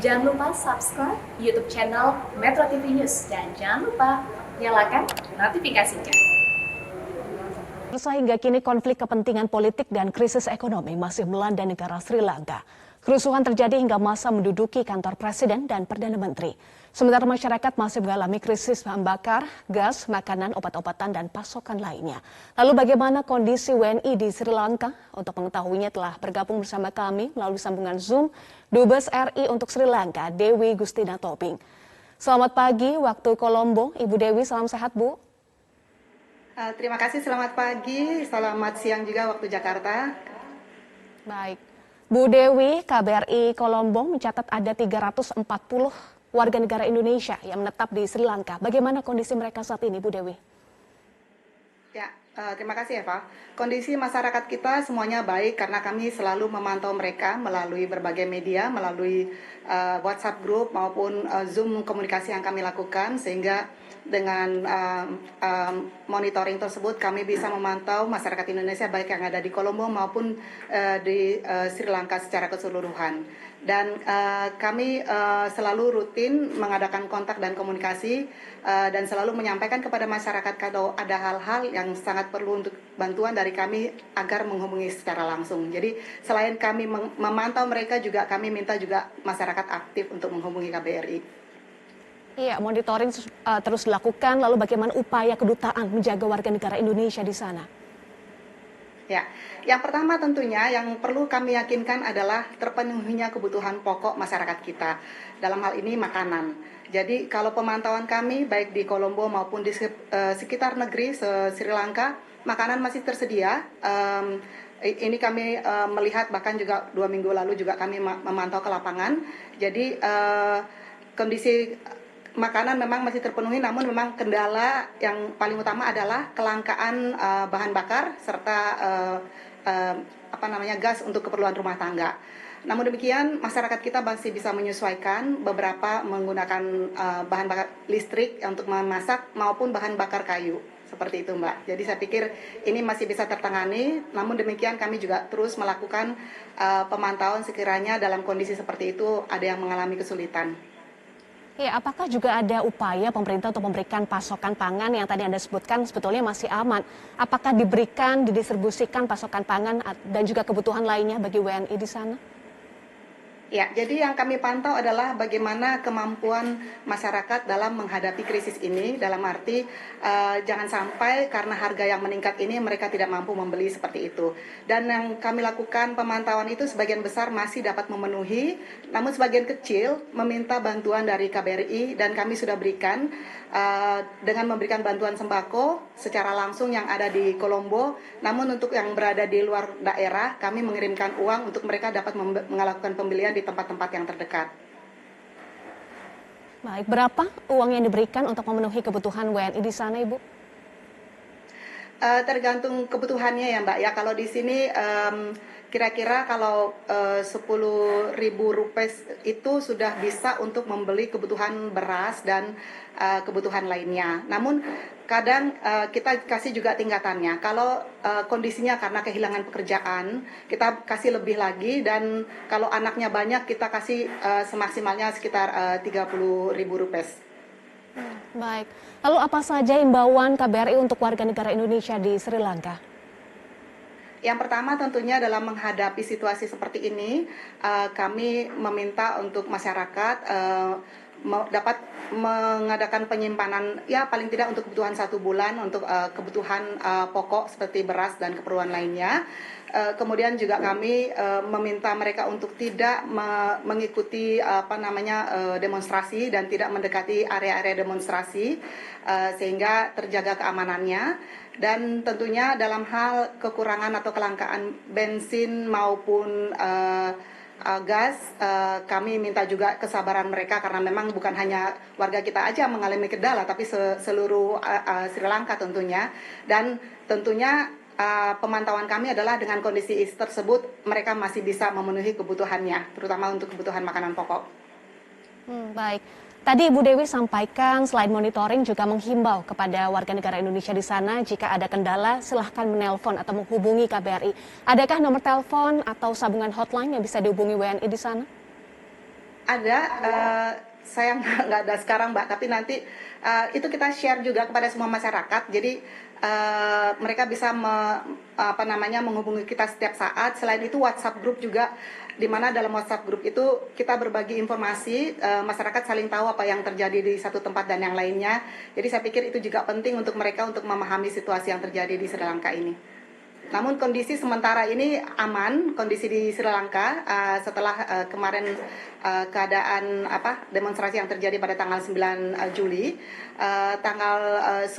Jangan lupa subscribe YouTube channel Metro TV News dan jangan lupa nyalakan notifikasinya. Hingga kini konflik kepentingan politik dan krisis ekonomi masih melanda negara Sri Lanka. Kerusuhan terjadi hingga massa menduduki kantor presiden dan perdana menteri. Sementara masyarakat masih mengalami krisis bahan bakar, gas, makanan, obat-obatan, dan pasokan lainnya. Lalu bagaimana kondisi WNI di Sri Lanka? Untuk mengetahuinya telah bergabung bersama kami melalui sambungan Zoom Dubes RI untuk Sri Lanka, Dewi Gustina Tobing. Selamat pagi waktu Kolombo, Ibu Dewi, salam sehat Bu. Terima kasih, selamat pagi, selamat siang juga waktu Jakarta. Baik, Bu Dewi, KBRI Kolombo mencatat ada 340 warga negara Indonesia yang menetap di Sri Lanka. Bagaimana kondisi mereka saat ini, Bu Dewi? Ya, terima kasih Eva. Kondisi masyarakat kita semuanya baik karena kami selalu memantau mereka melalui berbagai media, melalui WhatsApp group maupun Zoom komunikasi yang kami lakukan, sehingga dengan monitoring tersebut kami bisa memantau masyarakat Indonesia baik yang ada di Kolombo maupun di Sri Lanka secara keseluruhan. Dan kami selalu rutin mengadakan kontak dan komunikasi dan selalu menyampaikan kepada masyarakat kalau ada hal-hal yang sangat perlu untuk bantuan dari kami agar menghubungi secara langsung. Jadi selain kami memantau mereka, juga kami minta juga masyarakat aktif untuk menghubungi KBRI. Iya, monitoring terus dilakukan. Lalu bagaimana upaya kedutaan menjaga warga negara Indonesia di sana? Ya, yang pertama tentunya yang perlu kami yakinkan adalah terpenuhinya kebutuhan pokok masyarakat kita. Dalam hal ini makanan. Jadi kalau pemantauan kami baik di Kolombo maupun di sekitar negeri Sri Lanka, makanan masih tersedia. Ini kami melihat bahkan juga 2 minggu lalu juga kami memantau ke lapangan. Jadi kondisi makanan memang masih terpenuhi, namun memang kendala yang paling utama adalah kelangkaan bahan bakar serta gas untuk keperluan rumah tangga. Namun demikian, masyarakat kita masih bisa menyesuaikan, beberapa menggunakan bahan bakar listrik untuk memasak maupun bahan bakar kayu. Seperti itu Mbak. Jadi saya pikir ini masih bisa tertangani, namun demikian kami juga terus melakukan pemantauan sekiranya dalam kondisi seperti itu ada yang mengalami kesulitan. Ya, apakah juga ada upaya pemerintah untuk memberikan pasokan pangan yang tadi Anda sebutkan sebetulnya masih aman? Apakah diberikan, didistribusikan pasokan pangan dan juga kebutuhan lainnya bagi WNI di sana? Ya, jadi yang kami pantau adalah bagaimana kemampuan masyarakat dalam menghadapi krisis ini, dalam arti jangan sampai karena harga yang meningkat ini mereka tidak mampu membeli seperti itu. Dan yang kami lakukan pemantauan itu sebagian besar masih dapat memenuhi, namun sebagian kecil meminta bantuan dari KBRI dan kami sudah berikan dengan memberikan bantuan sembako secara langsung yang ada di Kolombo. Namun untuk yang berada di luar daerah, kami mengirimkan uang untuk mereka dapat melakukan pembelian di tempat-tempat yang terdekat. Baik, berapa uang yang diberikan untuk memenuhi kebutuhan WNI di sana, Ibu? Tergantung kebutuhannya ya Mbak. Ya kalau di sini kira-kira kalau 10.000 rupiah itu sudah bisa untuk membeli kebutuhan beras dan kebutuhan lainnya. Namun kadang kita kasih juga tingkatannya. Kalau kondisinya karena kehilangan pekerjaan, kita kasih lebih lagi, dan kalau anaknya banyak kita kasih semaksimalnya sekitar 30.000 rupiah. Baik, lalu apa saja imbauan KBRI untuk warga negara Indonesia di Sri Lanka? Yang pertama tentunya dalam menghadapi situasi seperti ini, kami meminta untuk masyarakat dapat mengadakan penyimpanan ya paling tidak untuk kebutuhan 1 bulan untuk kebutuhan pokok seperti beras dan keperluan lainnya. Kemudian juga kami meminta mereka untuk tidak mengikuti demonstrasi dan tidak mendekati area-area demonstrasi sehingga terjaga keamanannya. Dan tentunya dalam hal kekurangan atau kelangkaan bensin maupun gas, kami minta juga kesabaran mereka karena memang bukan hanya warga kita aja mengalami kendala, tapi seluruh Sri Lanka tentunya. Dan tentunya pemantauan kami adalah dengan kondisi tersebut mereka masih bisa memenuhi kebutuhannya, terutama untuk kebutuhan makanan pokok. Baik. Tadi Ibu Dewi sampaikan selain monitoring juga menghimbau kepada warga negara Indonesia di sana jika ada kendala silahkan menelpon atau menghubungi KBRI. Adakah nomor telepon atau sambungan hotline yang bisa dihubungi WNI di sana? Ada, saya nggak ada sekarang Mbak, tapi nanti itu kita share juga kepada semua masyarakat. Jadi mereka bisa menghubungi kita setiap saat. Selain itu WhatsApp group juga, di mana dalam WhatsApp group itu kita berbagi informasi, masyarakat saling tahu apa yang terjadi di satu tempat dan yang lainnya. Jadi saya pikir itu juga penting untuk mereka untuk memahami situasi yang terjadi di Sri Lanka ini. Namun kondisi sementara ini aman, kondisi di Sri Lanka setelah kemarin keadaan demonstrasi yang terjadi pada tanggal 9 Juli, tanggal 10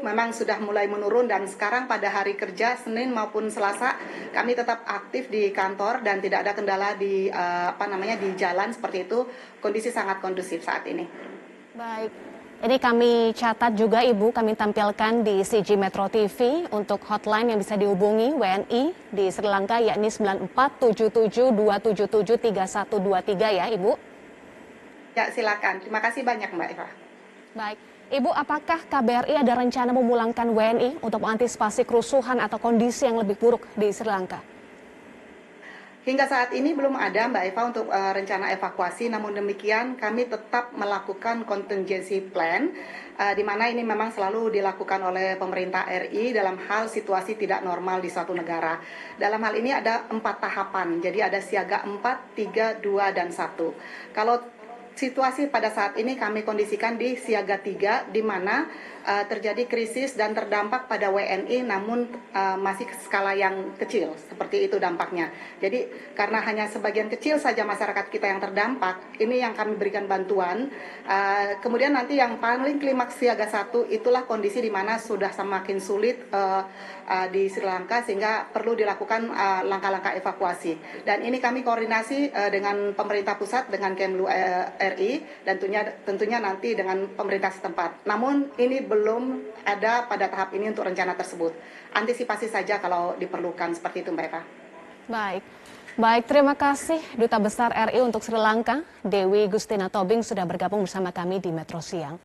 memang sudah mulai menurun, dan sekarang pada hari kerja Senin maupun Selasa kami tetap aktif di kantor dan tidak ada kendala di di jalan seperti itu. Kondisi sangat kondusif saat ini. Baik. Ini kami catat juga Ibu, kami tampilkan di CG Metro TV untuk hotline yang bisa dihubungi WNI di Sri Lanka, yakni 9477277323 ya Ibu. Ya silakan, terima kasih banyak Mbak Eva. Baik, Ibu, apakah KBRI ada rencana memulangkan WNI untuk mengantisipasi kerusuhan atau kondisi yang lebih buruk di Sri Lanka? Hingga saat ini belum ada Mbak Eva untuk rencana evakuasi, namun demikian kami tetap melakukan contingency plan, di mana ini memang selalu dilakukan oleh pemerintah RI dalam hal situasi tidak normal di suatu negara. Dalam hal ini ada 4 tahapan, jadi ada siaga 4, 3, 2, dan 1. Kalau situasi pada saat ini kami kondisikan di siaga 3, di mana terjadi krisis dan terdampak pada WNI, namun masih skala yang kecil, seperti itu dampaknya. Jadi karena hanya sebagian kecil saja masyarakat kita yang terdampak, ini yang kami berikan bantuan. Kemudian nanti yang paling klimaks siaga 1, itulah kondisi di mana sudah semakin sulit di Sri Lanka, sehingga perlu dilakukan langkah-langkah evakuasi. Dan ini kami koordinasi dengan pemerintah pusat, dengan Kemlu RI, dan tentunya nanti dengan pemerintah setempat. Namun ini belum ada pada tahap ini untuk rencana tersebut. Antisipasi saja kalau diperlukan, seperti itu Mbak Eva. Baik, terima kasih Duta Besar RI untuk Sri Lanka, Dewi Gustina Tobing, sudah bergabung bersama kami di Metro Siang.